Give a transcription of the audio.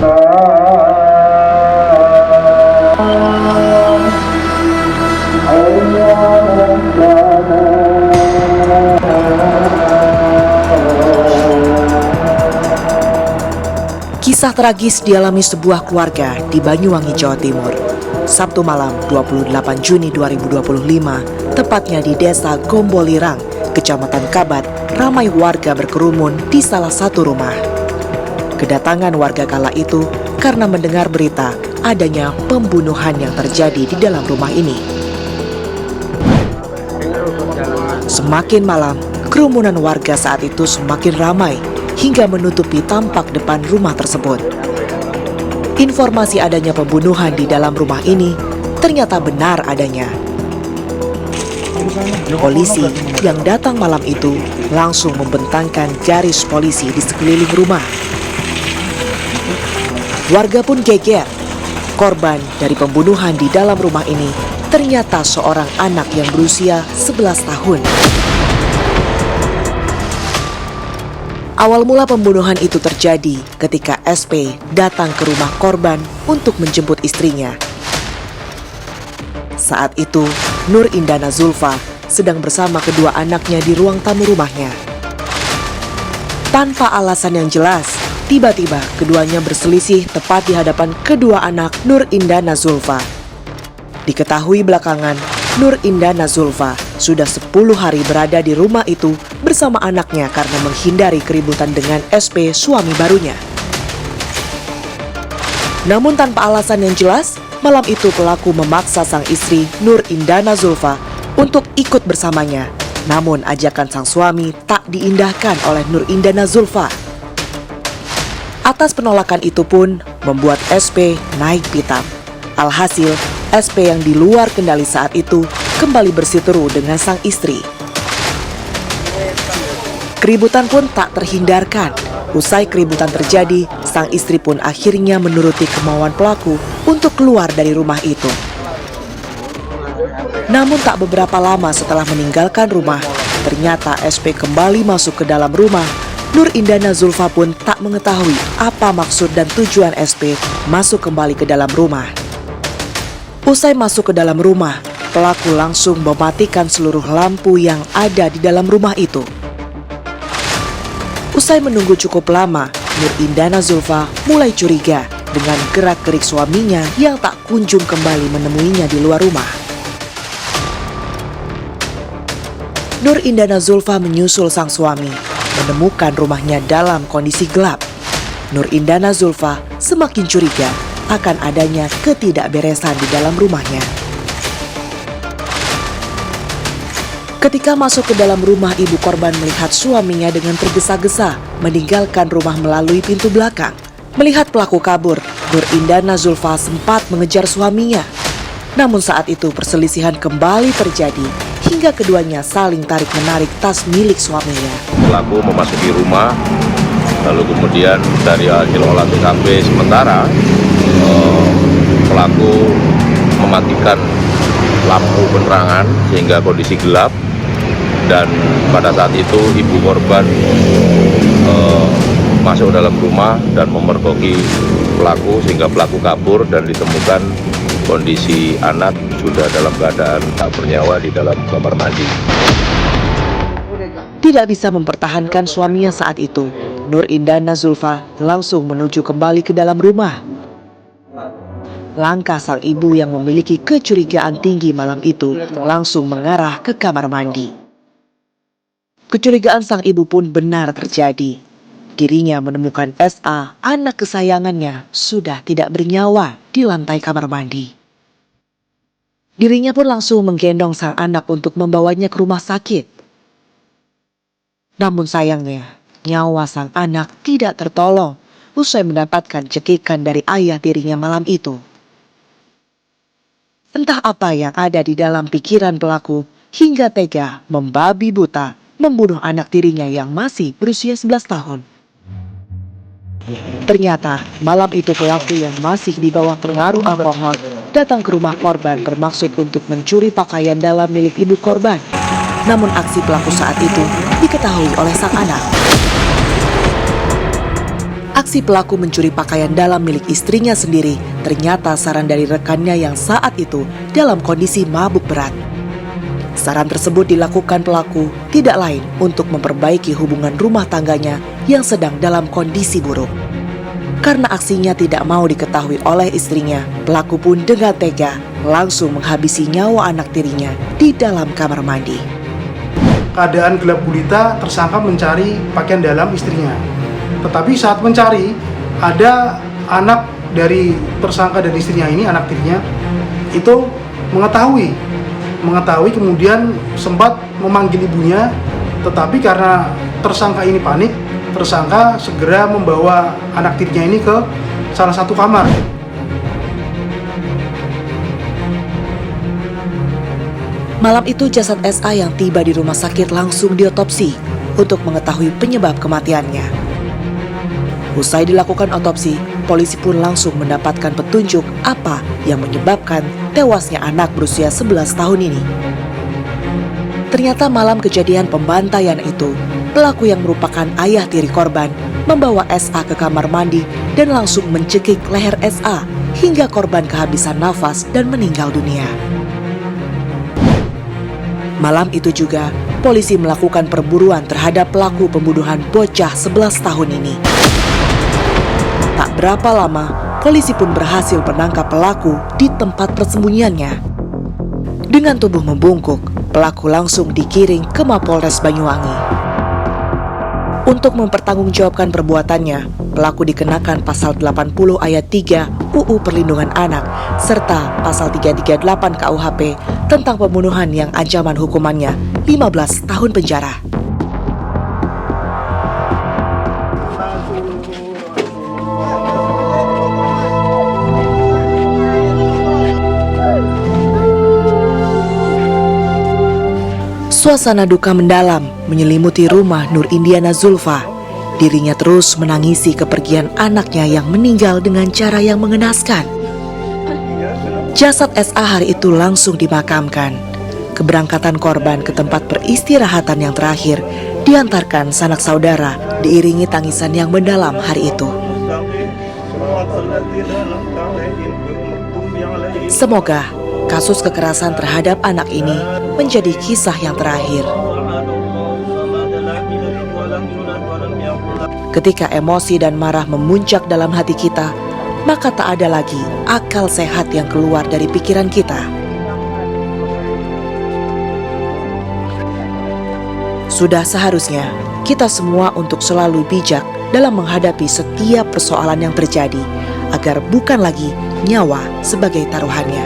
Kisah tragis dialami sebuah keluarga di Banyuwangi, Jawa Timur. Sabtu malam 28 Juni 2025, tepatnya di Desa Gombolirang, Kecamatan Kabat, ramai warga berkerumun di salah satu rumah. Kedatangan warga kala itu karena mendengar berita adanya pembunuhan yang terjadi di dalam rumah ini. Semakin malam, kerumunan warga saat itu semakin ramai hingga menutupi tampak depan rumah tersebut. Informasi adanya pembunuhan di dalam rumah ini ternyata benar adanya. Polisi yang datang malam itu langsung membentangkan garis polisi di sekeliling rumah. Warga pun geger. Korban dari pembunuhan di dalam rumah ini ternyata seorang anak yang berusia 11 tahun. Awal mula pembunuhan itu terjadi ketika SP datang ke rumah korban untuk menjemput istrinya. Saat itu, Nur Indana Zulfa sedang bersama kedua anaknya di ruang tamu rumahnya. Tanpa alasan yang jelas, tiba-tiba keduanya berselisih tepat di hadapan kedua anak Nur Indana Zulfa. Diketahui belakangan, Nur Indana Zulfa sudah 10 hari berada di rumah itu bersama anaknya karena menghindari keributan dengan SP suami barunya. Namun tanpa alasan yang jelas, malam itu pelaku memaksa sang istri Nur Indana Zulfa untuk ikut bersamanya. Namun ajakan sang suami tak diindahkan oleh Nur Indana Zulfa. Atas penolakan itu pun membuat SP naik pitam. Alhasil, SP yang di luar kendali saat itu kembali bersiteru dengan sang istri. Keributan pun tak terhindarkan. Usai keributan terjadi, sang istri pun akhirnya menuruti kemauan pelaku untuk keluar dari rumah itu. Namun tak beberapa lama setelah meninggalkan rumah, ternyata SP kembali masuk ke dalam rumah. Nur Indana Zulfa pun tak mengetahui apa maksud dan tujuan SP masuk kembali ke dalam rumah. Usai masuk ke dalam rumah, pelaku langsung mematikan seluruh lampu yang ada di dalam rumah itu. Usai menunggu cukup lama, Nur Indana Zulfa mulai curiga dengan gerak-gerik suaminya yang tak kunjung kembali menemuinya di luar rumah. Nur Indana Zulfa menyusul sang suami, menemukan rumahnya dalam kondisi gelap. Nur Indana Zulfa semakin curiga akan adanya ketidakberesan di dalam rumahnya. Ketika masuk ke dalam rumah, ibu korban melihat suaminya dengan tergesa-gesa meninggalkan rumah melalui pintu belakang. Melihat pelaku kabur, Nur Indana Zulfa sempat mengejar suaminya. Namun saat itu perselisihan kembali terjadi hingga keduanya saling tarik-menarik tas milik suaminya. Pelaku memasuki rumah, lalu kemudian dari hasil olah TKP sementara pelaku mematikan lampu penerangan sehingga kondisi gelap. Dan pada saat itu ibu korban masuk dalam rumah dan memergoki pelaku sehingga pelaku kabur dan ditemukan kondisi anak sudah dalam keadaan tak bernyawa di dalam kamar mandi. Tidak bisa mempertahankan suaminya saat itu, Nur Indana Zulfa langsung menuju kembali ke dalam rumah. Langkah sang ibu yang memiliki kecurigaan tinggi malam itu langsung mengarah ke kamar mandi. Kecurigaan sang ibu pun benar terjadi. Dirinya menemukan SA, anak kesayangannya, sudah tidak bernyawa di lantai kamar mandi. Dirinya pun langsung menggendong sang anak untuk membawanya ke rumah sakit. Namun sayangnya, nyawa sang anak tidak tertolong usai mendapatkan cekikan dari ayah dirinya malam itu. Entah apa yang ada di dalam pikiran pelaku hingga tega membabi buta membunuh anak tirinya yang masih berusia 11 tahun. Ternyata malam itu pelaku yang masih di bawah pengaruh alkohol datang ke rumah korban bermaksud untuk mencuri pakaian dalam milik ibu korban. Namun aksi pelaku saat itu diketahui oleh sang anak. Aksi pelaku mencuri pakaian dalam milik istrinya sendiri ternyata saran dari rekannya yang saat itu dalam kondisi mabuk berat. Saran tersebut dilakukan pelaku tidak lain untuk memperbaiki hubungan rumah tangganya yang sedang dalam kondisi buruk. Karena aksinya tidak mau diketahui oleh istrinya, pelaku pun dengan tega langsung menghabisi nyawa anak tirinya di dalam kamar mandi. Keadaan gelap gulita, tersangka mencari pakaian dalam istrinya. Tetapi saat mencari, ada anak dari tersangka dan istrinya ini, anak tirinya, itu mengetahui kemudian sempat memanggil ibunya, tetapi karena tersangka ini panik, tersangka segera membawa anak tirinya ini ke salah satu kamar. Malam itu jasad SA yang tiba di rumah sakit langsung diotopsi untuk mengetahui penyebab kematiannya. Usai dilakukan otopsi, polisi pun langsung mendapatkan petunjuk apa yang menyebabkan tewasnya anak berusia 11 tahun ini. Ternyata malam kejadian pembantaian itu, pelaku yang merupakan ayah tiri korban membawa SA ke kamar mandi dan langsung mencekik leher SA hingga korban kehabisan nafas dan meninggal dunia. Malam itu juga, polisi melakukan perburuan terhadap pelaku pembunuhan bocah 11 tahun ini. Tak berapa lama, polisi pun berhasil menangkap pelaku di tempat persembunyiannya. Dengan tubuh membungkuk, pelaku langsung digiring ke Mapolres Banyuwangi. Untuk mempertanggungjawabkan perbuatannya, pelaku dikenakan pasal 80 ayat 3 UU Perlindungan Anak serta pasal 338 KUHP tentang pembunuhan yang ancaman hukumannya 15 tahun penjara. Suasana duka mendalam menyelimuti rumah Nur Indiana Zulfa. Dirinya terus menangisi kepergian anaknya yang meninggal dengan cara yang mengenaskan. Jasad SA hari itu langsung dimakamkan. Keberangkatan korban ke tempat peristirahatan yang terakhir diantarkan sanak saudara diiringi tangisan yang mendalam hari itu. Semoga kasus kekerasan terhadap anak ini menjadi kisah yang terakhir. Ketika emosi dan marah memuncak dalam hati kita, maka tak ada lagi akal sehat yang keluar dari pikiran kita. Sudah seharusnya kita semua untuk selalu bijak dalam menghadapi setiap persoalan yang terjadi, agar bukan lagi nyawa sebagai taruhannya.